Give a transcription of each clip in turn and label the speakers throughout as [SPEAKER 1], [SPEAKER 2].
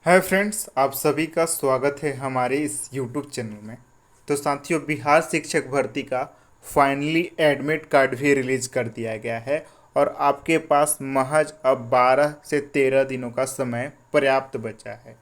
[SPEAKER 1] Hi friends, आप सभी का स्वागत है हमारे इस यूट्यूब चैनल में। तो साथियों, बिहार शिक्षक भर्ती का फाइनली एडमिट कार्ड भी रिलीज कर दिया गया है और आपके पास महज अब 12 से 13 दिनों का समय पर्याप्त बचा है।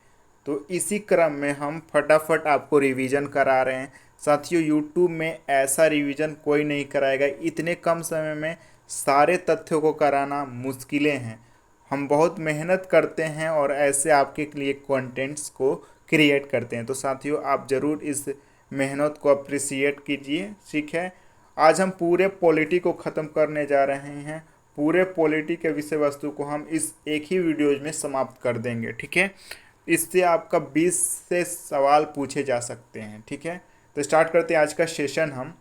[SPEAKER 1] तो इसी क्रम में हम फटाफट आपको रिवीजन करा रहे हैं। साथियों, यूट्यूब में ऐसा रिवीजन कोई नहीं कराएगा। इतने कम समय में सारे तथ्यों को कराना मुश्किलें हैं। हम बहुत मेहनत करते हैं और ऐसे आपके लिए कंटेंट्स को क्रिएट करते हैं। तो साथियों, आप ज़रूर इस मेहनत को अप्रिसिएट कीजिए। ठीक है, आज हम पूरे पॉलिटी को ख़त्म करने जा रहे हैं। पूरे पॉलिटी के विषय वस्तु को हम इस एक ही वीडियोज में समाप्त कर देंगे। ठीक है, इससे आपका 20 से सवाल पूछे जा सकते हैं। ठीक है, तो स्टार्ट करते हैं आज का सेशन। हम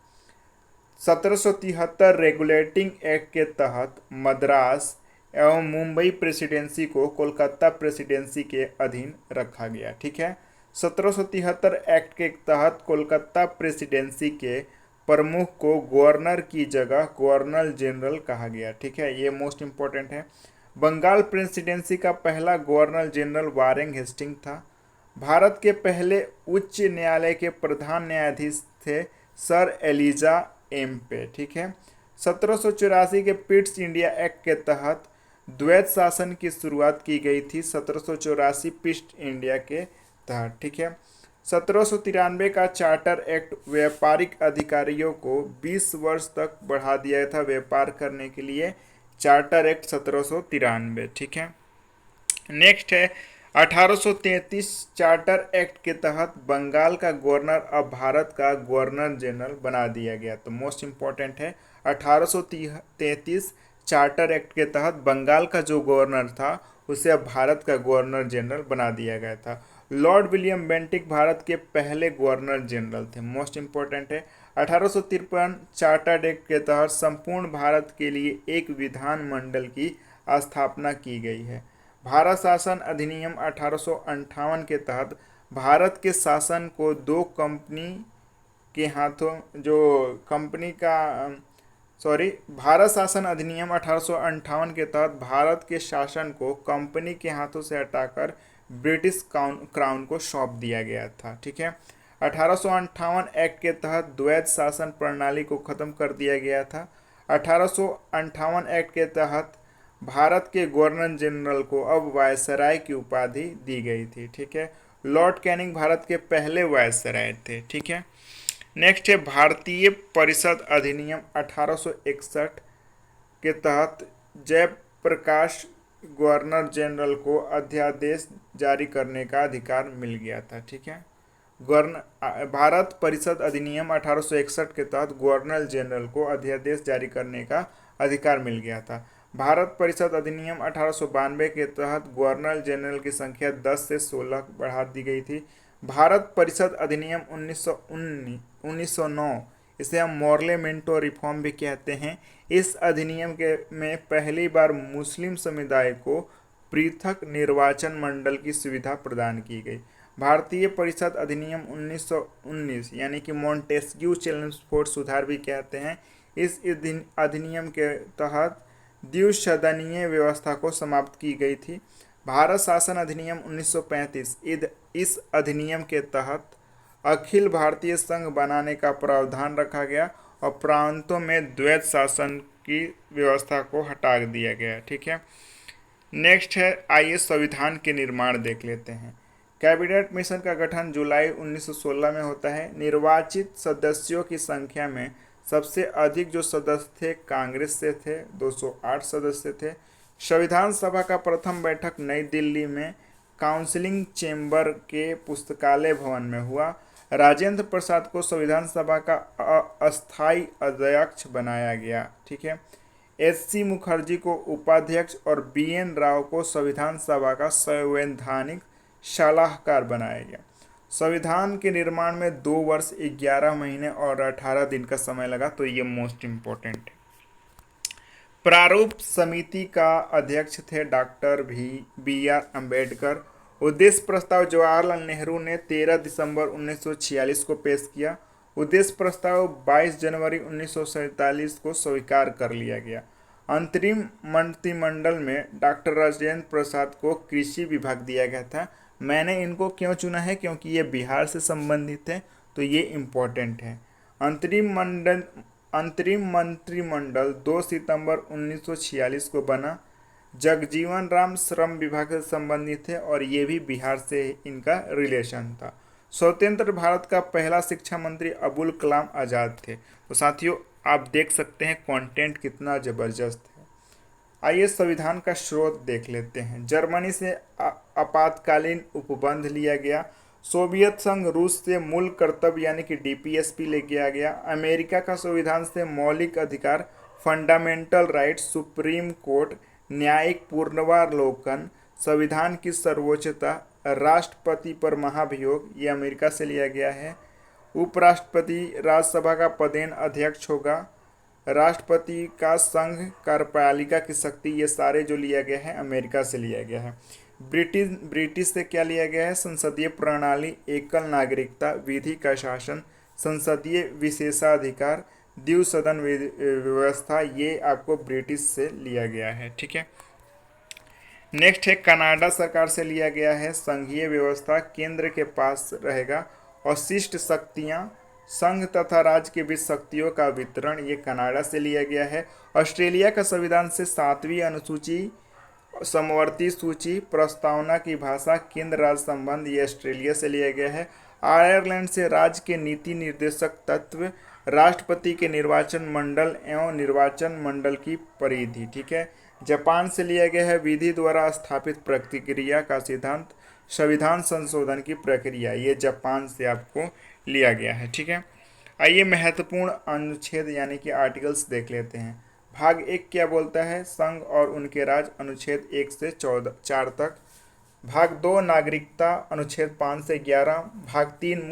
[SPEAKER 1] 1773 रेगुलेटिंग एक्ट के तहत मद्रास एवं मुंबई प्रेसिडेंसी को कोलकाता प्रेसिडेंसी के अधीन रखा गया। ठीक है, 1773 एक्ट के तहत कोलकाता प्रेसिडेंसी के प्रमुख को गवर्नर की जगह गवर्नर जनरल कहा गया। ठीक है, ये मोस्ट इंपॉर्टेंट है। बंगाल प्रेसिडेंसी का पहला गवर्नर जनरल वारेन हेस्टिंग था। भारत के पहले उच्च न्यायालय के प्रधान न्यायाधीश थे सर एलिजा एम पे। ठीक है, 1784 के पिट्स इंडिया एक्ट के तहत द्वैत शासन की शुरुआत की गई थी। 1784 पिट्स इंडिया के तहत। ठीक है, 1793 का चार्टर एक्ट व्यापारिक अधिकारियों को 20 वर्ष तक बढ़ा दिया था व्यापार करने के लिए। Charter act 1793। ठीक है, नेक्स्ट है 1833 चार्टर एक्ट के तहत बंगाल का गवर्नर अब भारत का गवर्नर जनरल बना दिया गया। तो मोस्ट इंपॉर्टेंट है, 1833 चार्टर एक्ट के तहत बंगाल का जो गवर्नर था उसे अब भारत का गवर्नर जनरल बना दिया गया था। लॉर्ड विलियम बेंटिक भारत के पहले गवर्नर जनरल थे। मोस्ट इंपॉर्टेंट है, 1853 चार्टर्ड एक्ट के तहत संपूर्ण भारत के लिए एक विधान मंडल की स्थापना की गई है। भारत शासन अधिनियम 1858 के तहत भारत के शासन को दो कंपनी के हाथों जो कंपनी का सॉरी भारत शासन अधिनियम 1858 के तहत भारत के शासन को कंपनी के हाथों से हटाकर ब्रिटिश क्राउन को सौंप दिया गया था। ठीक है, 1858 एक्ट के तहत द्वैत शासन प्रणाली को खत्म कर दिया गया था। 1858 एक्ट के तहत भारत के गवर्नर जनरल को अब वायसराय की उपाधि दी गई थी। ठीक है, लॉर्ड कैनिंग भारत के पहले वायसराय थे। ठीक है, नेक्स्ट है भारतीय परिषद अधिनियम 1861 के तहत जयप्रकाश गवर्नर जनरल को अध्यादेश जारी करने का अधिकार मिल गया था। ठीक है, गवर्नर भारत परिषद अधिनियम 1861 के तहत गवर्नर जनरल को अध्यादेश जारी करने का अधिकार मिल गया था। भारत परिषद अधिनियम 1892 के तहत गवर्नर जनरल की संख्या 10 से 16 बढ़ा दी गई थी। भारत परिषद अधिनियम 1909, इसे हम मॉर्ले मिंटो रिफॉर्म भी कहते हैं। इस अधिनियम के में पहली बार मुस्लिम समुदाय को पृथक निर्वाचन मंडल की सुविधा प्रदान की गई। भारतीय परिषद अधिनियम 1919 यानी कि मॉन्टेस्क्यू चेम्सफोर्ड सुधार भी कहते हैं। इस अधिनियम के तहत द्विसदनीय व्यवस्था को समाप्त की गई थी। भारत शासन अधिनियम 1935, इस अधिनियम के तहत अखिल भारतीय संघ बनाने का प्रावधान रखा गया और प्रांतों में द्वैत शासन की व्यवस्था को हटा दिया गया। ठीक है, नेक्स्ट है, आइए संविधान के निर्माण देख लेते हैं। कैबिनेट मिशन का गठन जुलाई 1916 में होता है। निर्वाचित सदस्यों की संख्या में सबसे अधिक जो सदस्य थे कांग्रेस से थे, 208 सदस्य थे। संविधान सभा का प्रथम बैठक नई दिल्ली में काउंसिलिंग चेंबर के पुस्तकालय भवन में हुआ। राजेंद्र प्रसाद को संविधान सभा का अस्थायी अध्यक्ष बनाया गया। ठीक है, एस.सी. मुखर्जी को उपाध्यक्ष और बी.एन. राव को संविधान सभा का संवैधानिक सलाहकार बनाया गया। संविधान के निर्माण में 2 वर्ष 11 महीने और 18 दिन का समय लगा। तो ये मोस्ट इम्पोर्टेंट है। प्रारूप समिति का अध्यक्ष थे डॉक्टर बी.आर. अम्बेडकर। उद्देश्य प्रस्ताव जवाहरलाल नेहरू ने 13 दिसंबर 1946 को पेश किया। उद्देश्य प्रस्ताव 22 जनवरी 1947 को स्वीकार कर लिया गया। अंतरिम मंत्रिमंडल में डॉक्टर राजेंद्र प्रसाद को कृषि विभाग दिया गया था। मैंने इनको क्यों चुना है, क्योंकि ये बिहार से संबंधित है, तो ये इम्पोर्टेंट है। अंतरिम मंत्रिमंडल 2 सितंबर 1946 को बना। जगजीवन राम श्रम विभाग से संबंधित थे और ये भी बिहार से इनका रिलेशन था। स्वतंत्र भारत का पहला शिक्षा मंत्री अबुल कलाम आज़ाद थे। तो साथियों आप देख सकते हैं कंटेंट कितना जबरदस्त है। आइए संविधान का स्रोत देख लेते हैं। जर्मनी से आपातकालीन उपबंध लिया गया। सोवियत संघ रूस से मूल कर्तव्य यानी कि डीपीएसपी ले गया गया। अमेरिका का संविधान से मौलिक अधिकार फंडामेंटल राइट्स, सुप्रीम कोर्ट, न्यायिक पूर्वावलोकन, संविधान की सर्वोच्चता, राष्ट्रपति पर महाभियोग, ये अमेरिका से लिया गया है। उपराष्ट्रपति राज्यसभा का पदेन अध्यक्ष होगा। राष्ट्रपति का संघ कार्यपालिका की शक्ति, ये सारे जो लिया गया है अमेरिका से लिया गया है। ब्रिटिश से क्या लिया गया है? संसदीय प्रणाली, एकल नागरिकता, विधि का शासन, संसदीय विशेषाधिकार, द्विसदन व्यवस्था, ये आपको ब्रिटिश से लिया गया है। ठीक है। नेक्स्ट है कनाडा सरकार से लिया गया है। संघीय व्यवस्था, केंद्र के पास रहेगा अशिष्ट शक्तियां, संघ तथा राज्य के बीच शक्तियों का वितरण, ये कनाडा से लिया गया है। ऑस्ट्रेलिया का संविधान से 7वीं अनुसूची, समवर्ती सूची, प्रस्तावना की भाषा, केंद्र राज्य संबंध, ये ऑस्ट्रेलिया से लिया गया है। आयरलैंड से राज्य के नीति निर्देशक तत्व, राष्ट्रपति के निर्वाचन मंडल एवं निर्वाचन मंडल की परिधि। ठीक है। जापान से लिया गया है विधि द्वारा स्थापित प्रतिक्रिया का सिद्धांत, संविधान संशोधन की प्रक्रिया, ये जापान से आपको लिया गया है। ठीक है। आइए महत्वपूर्ण अनुच्छेद यानी कि आर्टिकल्स देख लेते हैं। भाग 1 क्या बोलता है? संघ और उनके राज्य, अनुच्छेद 1 से 4 तक। भाग 2 नागरिकता, अनुच्छेद 5 से 11। भाग 3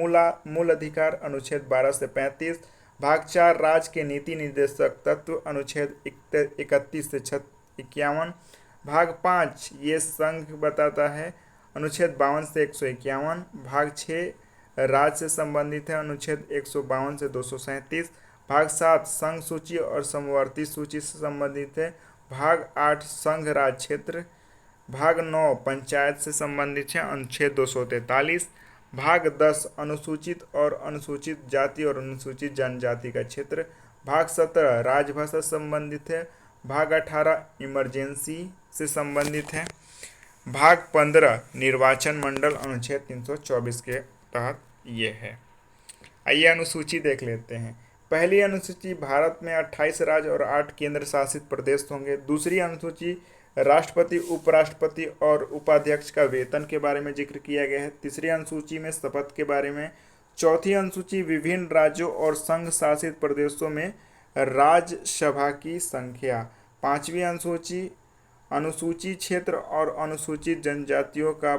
[SPEAKER 1] मूल अधिकार, अनुच्छेद 12 से 35। भाग 4 राज्य के नीति निर्देशक तत्व, अनुच्छेद 31 से 51। भाग 5 ये संघ बताता है, अनुच्छेद 52 से 151। भाग 6 राज्य से संबंधित है, अनुच्छेद 152 से 237। भाग 7 संघ सूची और समवर्ती सूची से संबंधित है। भाग 8 संघ राज्य क्षेत्र। भाग 9 पंचायत से संबंधित है, अनुच्छेद 243। भाग 10 अनुसूचित और अनुसूचित जाति और अनुसूचित जनजाति का क्षेत्र। भाग 17 राजभाषा संबंधित है। भाग 18 इमरजेंसी से संबंधित है। भाग 15 निर्वाचन मंडल, अनुच्छेद 324 के तहत ये है। आइए अनुसूची देख लेते हैं। पहली अनुसूची भारत में 28 राज्य और 8 केंद्र शासित प्रदेश होंगे। दूसरी अनुसूची राष्ट्रपति, उपराष्ट्रपति और उपाध्यक्ष का वेतन के बारे में जिक्र किया गया है। तीसरी अनुसूची में शपथ के बारे में। चौथी अनुसूची विभिन्न राज्यों और संघ शासित प्रदेशों में राज्यसभा की संख्या। पांचवी अनुसूची अनुसूची क्षेत्र और अनुसूचित जनजातियों का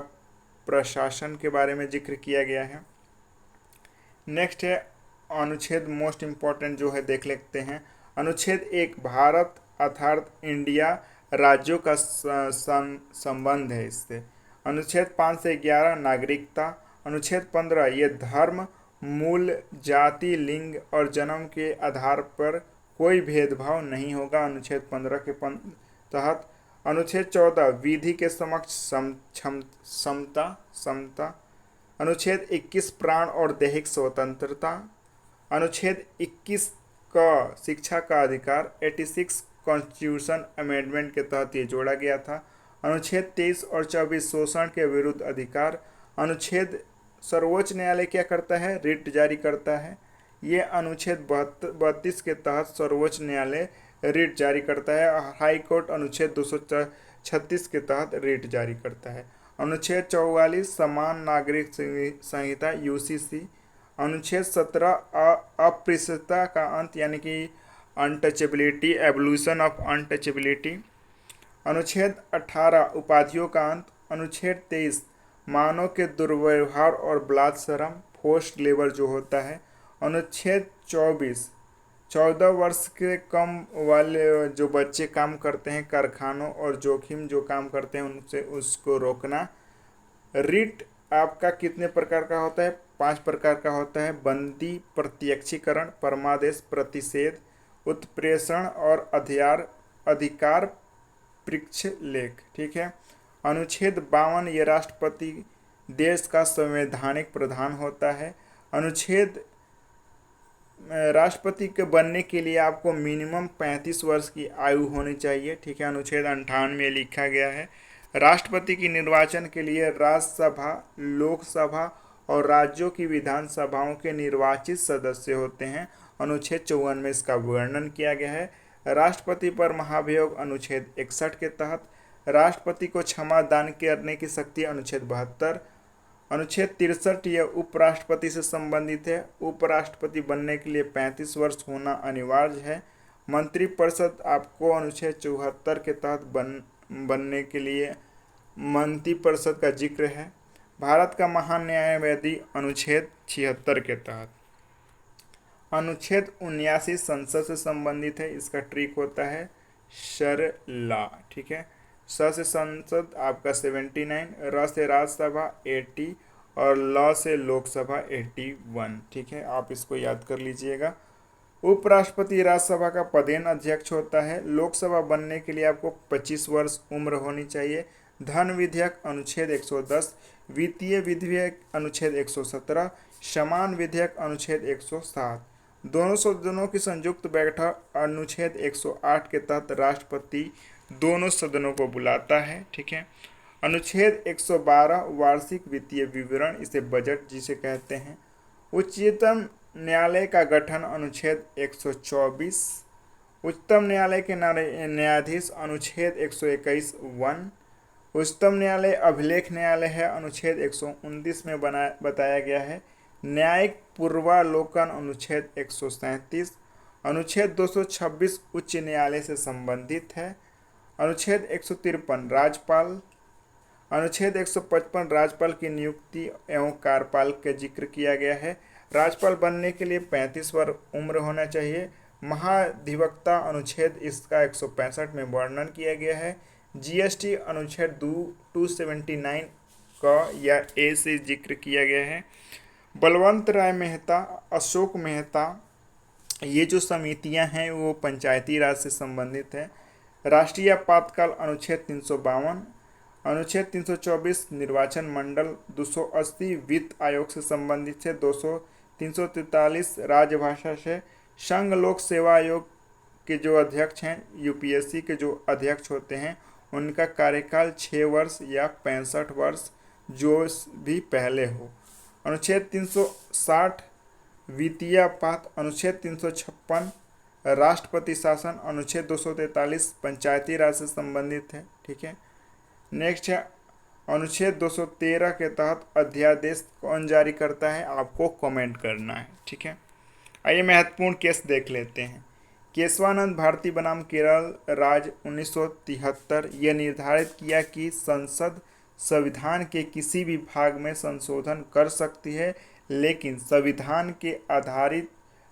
[SPEAKER 1] प्रशासन के बारे में जिक्र किया गया है। नेक्स्ट है अनुच्छेद मोस्ट इम्पॉर्टेंट जो है देख लेते हैं। अनुच्छेद 1 भारत अर्थात इंडिया राज्यों का संबंध है इससे। अनुच्छेद 5 से 11 नागरिकता। अनुच्छेद 15 ये धर्म, मूल, जाति, लिंग और जन्म के आधार पर कोई भेदभाव नहीं होगा, अनुच्छेद 15 के तहत। अनुच्छेद 14 विधि के समक्ष समता। अनुच्छेद 21 प्राण और दैहिक स्वतंत्रता। अनुच्छेद 21 का शिक्षा का अधिकार 86 कॉन्स्टिट्यूशन अमेंडमेंट के तहत ये जोड़ा गया था। अनुच्छेद 23 और 24 शोषण के विरुद्ध अधिकार। अनुच्छेद सर्वोच्च न्यायालय क्या करता है? रिट जारी करता है। ये अनुच्छेद 32 के तहत सर्वोच्च न्यायालय रिट जारी करता है। हाई कोर्ट अनुच्छेद 236 के तहत रिट जारी करता है। अनुच्छेद 44 समान नागरिक संहिता यूसीसी। अनुच्छेद 17 अस्पृश्यता का अंत यानी कि अनटचेबिलिटी, एवोल्यूशन ऑफ अनटचेबिलिटी। अनुच्छेद 18 उपाधियों का अंत। अनुच्छेद 23 मानव के दुर्व्यवहार और बलात्सरम, फोर्स्ड लेबर जो होता है। अनुच्छेद 24 14 वर्ष के कम वाले जो बच्चे काम करते हैं कारखानों और जोखिम जो काम करते हैं उनसे उसको रोकना। रिट आपका कितने प्रकार का होता है? 5 प्रकार का होता है। बंदी, प्रत्यक्षीकरण, परमादेश, प्रतिषेध, उत्प्रेषण और अध्यार अधिकार पृक्ष लेख, ठीक है। अनुच्छेद 52, ये राष्ट्रपति देश का संवैधानिक प्रधान होता है। अनुच्छेद राष्ट्रपति के बनने के लिए आपको मिनिमम 35 वर्ष की आयु होनी चाहिए, ठीक है। अनुच्छेद 58 में लिखा गया है राष्ट्रपति की निर्वाचन के लिए राज्यसभा, लोकसभा और राज्यों की विधानसभाओं के निर्वाचित सदस्य होते हैं। अनुच्छेद 54 में इसका वर्णन किया गया है। राष्ट्रपति पर महाभियोग अनुच्छेद 61 के तहत। राष्ट्रपति को क्षमा दान करने की शक्ति अनुच्छेद 72। अनुच्छेद 63 यह उपराष्ट्रपति से संबंधित है। उपराष्ट्रपति बनने के लिए 35 वर्ष होना अनिवार्य है। मंत्रिपरिषद आपको अनुच्छेद 74 के तहत बनने के लिए मंत्रिपरिषद का जिक्र है। भारत का महान न्यायवादी अनुच्छेद 76 के तहत। अनुच्छेद 79 संसद से संबंधित है, इसका ट्रिक होता है सरला, ठीक है। स से संसद आपका 79, र से राज्यसभा 80 और ल से लोकसभा 81, ठीक है। आप इसको याद कर लीजिएगा। उपराष्ट्रपति राज्यसभा का पदेन अध्यक्ष होता है। लोकसभा बनने के लिए आपको 25 वर्ष उम्र होनी चाहिए। धन विधेयक अनुच्छेद 110, वित्तीय विधेयक अनुच्छेद 117, समान विधेयक अनुच्छेद 107। दोनों सदनों की संयुक्त बैठक अनुच्छेद 108 के तहत राष्ट्रपति दोनों सदनों को बुलाता है, ठीक है। अनुच्छेद 112 वार्षिक वित्तीय विवरण, इसे बजट जिसे कहते हैं। उच्चतम न्यायालय का गठन अनुच्छेद 124। उच्चतम न्यायालय के न्यायाधीश अनुच्छेद 121 1। उच्चतम न्यायालय अभिलेख न्यायालय है, अनुच्छेद 129 में बताया गया है। न्यायिक पूर्वालोकन अनुच्छेद 137। अनुच्छेद 226 उच्च न्यायालय से संबंधित है। अनुच्छेद 153 राज्यपाल। अनुच्छेद 155 राज्यपाल की नियुक्ति एवं कार्यपाल का जिक्र किया गया है। राज्यपाल बनने के लिए 35 वर्ष उम्र होना चाहिए। महाधिवक्ता अनुच्छेद इसका 165 में वर्णन किया गया है। जीएसटी अनुच्छेद 279 का या ए से जिक्र किया गया है। बलवंत राय मेहता, अशोक मेहता, ये जो समितियां हैं वो पंचायती राज से संबंधित है। राष्ट्रीय आपातकाल अनुच्छेद 352। अनुच्छेद 324 निर्वाचन मंडल। 280 वित्त आयोग से संबंधित है। 343 राजभाषा से। संघ लोक सेवा आयोग के जो अध्यक्ष हैं, यूपीएससी के जो अध्यक्ष होते हैं, उनका कार्यकाल 6 वर्ष या 65 वर्ष जो भी पहले हो। अनुच्छेद 360 वित्तीय आपात। अनुच्छेद 356 राष्ट्रपति शासन। अनुच्छेद 243 पंचायती राज से संबंधित है, ठीक है। नेक्स्ट है अनुच्छेद 213 के तहत अध्यादेश कौन जारी करता है, आपको कमेंट करना है, ठीक है। आइए महत्वपूर्ण केस देख लेते हैं। केशवानंद भारती बनाम केरल राज्य 1973 यह निर्धारित किया कि संसद संविधान के किसी भी भाग में संशोधन कर सकती है, लेकिन संविधान के आधारित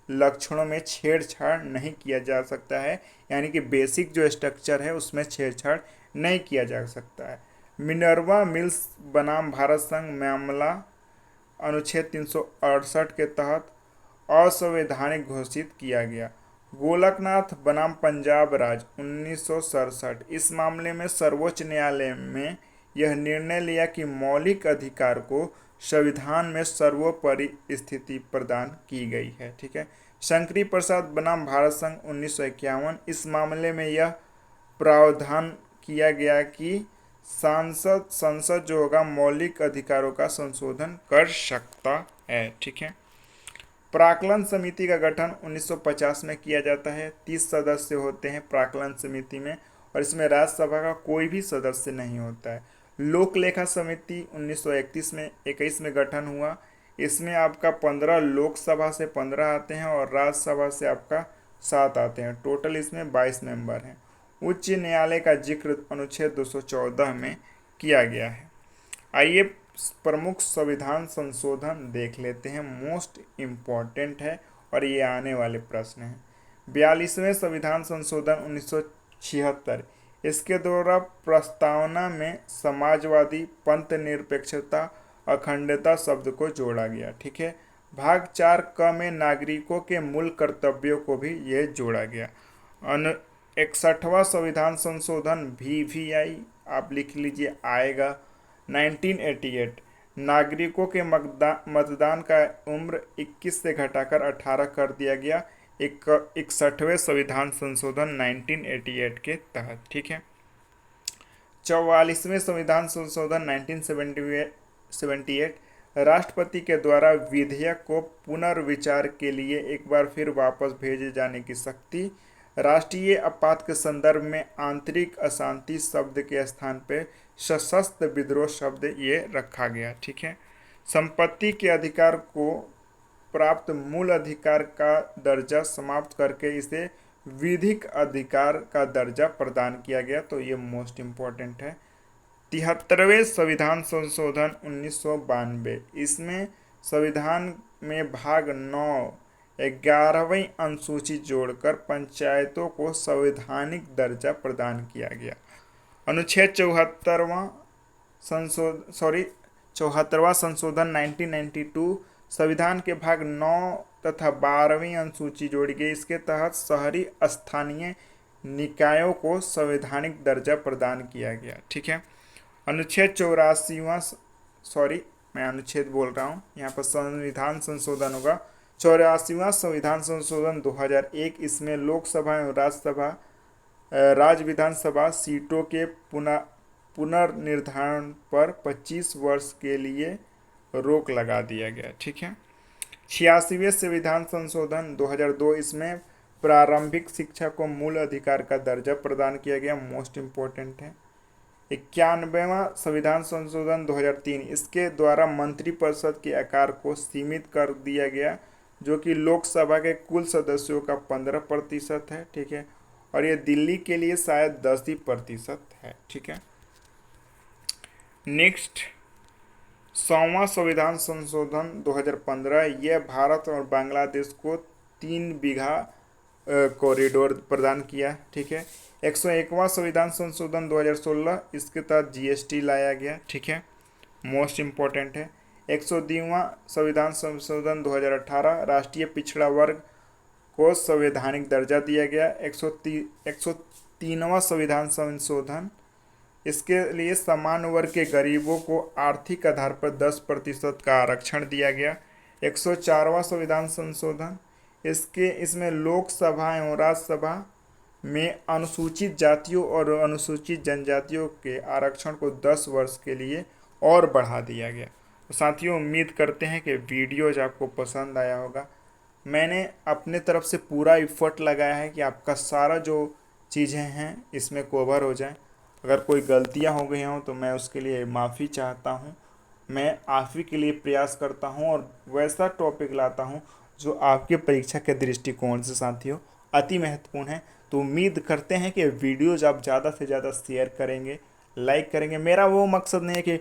[SPEAKER 1] लक्षणों में छेड़छाड़ नहीं किया जा सकता है, यानी कि बेसिक जो स्ट्रक्चर है उसमें छेड़छाड़ नहीं किया जा सकता है। मिनर्वा मिल्स बनाम भारत संघ मामला अनुच्छेद 368 के तहत असंवैधानिक घोषित किया गया। गोलकनाथ बनाम पंजाब राज्य 1967 इस मामले में सर्वोच्च न्यायालय में यह निर्णय लिया कि मौलिक अधिकार को संविधान में सर्वोपरि स्थिति प्रदान की गई है, ठीक है। शंकरी प्रसाद बनाम भारत संघ 1951 इस मामले में यह प्रावधान किया गया कि संसद जो होगा मौलिक अधिकारों का संशोधन कर सकता है, ठीक है। प्राक्कलन समिति का गठन 1950 में किया जाता है। 30 सदस्य होते हैं प्राक्कलन समिति में, और इसमें राज्यसभा का कोई भी सदस्य नहीं होता है। लोक लेखा समिति 1921 में गठन हुआ। इसमें आपका 15 लोकसभा से 15 आते हैं और राज्यसभा से आपका 7 आते हैं। टोटल इसमें 22 मेंबर हैं। उच्च न्यायालय का जिक्र अनुच्छेद 214 में किया गया है। आइए प्रमुख संविधान संशोधन देख लेते हैं, मोस्ट इम्पॉर्टेंट है और ये आने वाले प्रश्न हैं। 42वें संविधान संशोधन 1976, इसके द्वारा प्रस्तावना में समाजवादी, पंथ निरपेक्षता, अखंडता शब्द को जोड़ा गया, ठीक है। भाग 4 क में नागरिकों के मूल कर्तव्यों को भी यह जोड़ा गया। 61वां संविधान संशोधन VVI आप लिख लीजिए आएगा 1988। नागरिकों के मतदान का उम्र 21 से घटाकर 18 कर दिया गया 61वें संविधान संशोधन 1988 के तहत। ठीक है। 44वें संविधान संशोधन 1978 राष्ट्रपति के द्वारा विधेयक को पुनर्विचार के लिए एक बार फिर वापस भेजे जाने की शक्ति। राष्ट्रीय आपात के संदर्भ में आंतरिक अशांति शब्द के स्थान पर सशस्त्र विद्रोह शब्द ये रखा गया। ठीक है। संपत्ति के अधिकार को प्राप्त मूल अधिकार का दर्जा समाप्त करके इसे विधिक अधिकार का दर्जा प्रदान किया गया, तो ये मोस्ट इम्पोर्टेंट है। 73वें संविधान संशोधन 1992 इसमें संविधान में भाग 9 11वीं अनुसूची जोड़कर पंचायतों को संवैधानिक दर्जा प्रदान किया गया। अनुच्छेद 74वां संशोधन 1992 संविधान के भाग 9 तथा 12वीं अनुसूची जोड़ी गई। इसके तहत शहरी स्थानीय निकायों को संवैधानिक दर्जा प्रदान किया गया। ठीक है। अनुच्छेद 84वां मैं अनुच्छेद बोल रहा हूँ, यहाँ पर संविधान संशोधन होगा। 84वां संविधान संशोधन 2001 इसमें लोकसभा एवं राज्य विधानसभा सीटों के पुनर्निर्धारण पर 25 वर्ष के लिए रोक लगा दिया गया। ठीक है। 86वें संविधान संशोधन 2002 इसमें प्रारंभिक शिक्षा को मूल अधिकार का दर्जा प्रदान किया गया, मोस्ट इम्पोर्टेंट है। 91वां संविधान संशोधन 2003 इसके द्वारा मंत्रिपरिषद के आकार को सीमित कर दिया गया, जो कि लोकसभा के कुल सदस्यों का 15% है। ठीक है। और ये दिल्ली के लिए शायद 10% है। ठीक है। नेक्स्ट 100वां संविधान संशोधन 2015 यह भारत और बांग्लादेश को 3 बीघा कॉरिडोर प्रदान किया। ठीक है। 101वां संविधान संशोधन 2016 इसके तहत GST लाया गया। ठीक है, मोस्ट इम्पोर्टेंट है। 102वां संविधान संशोधन 2018 राष्ट्रीय पिछड़ा वर्ग को संवैधानिक दर्जा दिया गया। 103वां संविधान संशोधन इसके लिए समान वर्ग के गरीबों को आर्थिक आधार पर 10% का आरक्षण दिया गया। 104वां संविधान संशोधन इसमें लोकसभा एवं राज्यसभा में अनुसूचित जातियों और अनुसूचित जनजातियों के आरक्षण को 10 वर्ष के लिए और बढ़ा दिया गया। तो साथियों, उम्मीद करते हैं कि वीडियोज आपको पसंद आया होगा। मैंने अपने तरफ से पूरा एफर्ट लगाया है कि आपका सारा जो चीज़ें हैं इसमें कवर हो जाए। अगर कोई गलतियां हो गई हों तो मैं उसके लिए माफ़ी चाहता हूं। मैं आप ही के लिए प्रयास करता हूं और वैसा टॉपिक लाता हूं जो आपके परीक्षा के दृष्टिकोण से साथियों अति महत्वपूर्ण है। तो उम्मीद करते हैं कि वीडियोज आप ज़्यादा से ज़्यादा शेयर करेंगे, लाइक करेंगे। मेरा वो मकसद नहीं है कि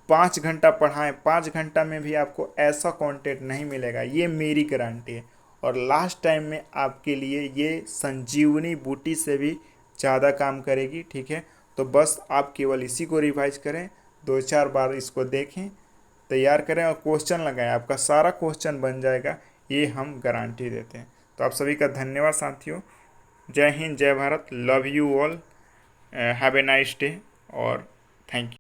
[SPEAKER 1] 5 घंटा पढ़ाएं, 5 घंटा में भी आपको ऐसा कंटेंट नहीं मिलेगा, ये मेरी गारंटी है। और लास्ट टाइम में आपके लिए ये संजीवनी बूटी से भी ज़्यादा काम करेगी। ठीक है, तो बस आप केवल इसी को रिवाइज करें, 2-4 बार इसको देखें, तैयार करें और क्वेश्चन लगाएं। आपका सारा क्वेश्चन बन जाएगा, ये हम गारंटी देते हैं। तो आप सभी का धन्यवाद साथियों। जय हिंद, जय Bharat, love you all, have a nice day और थैंक यू।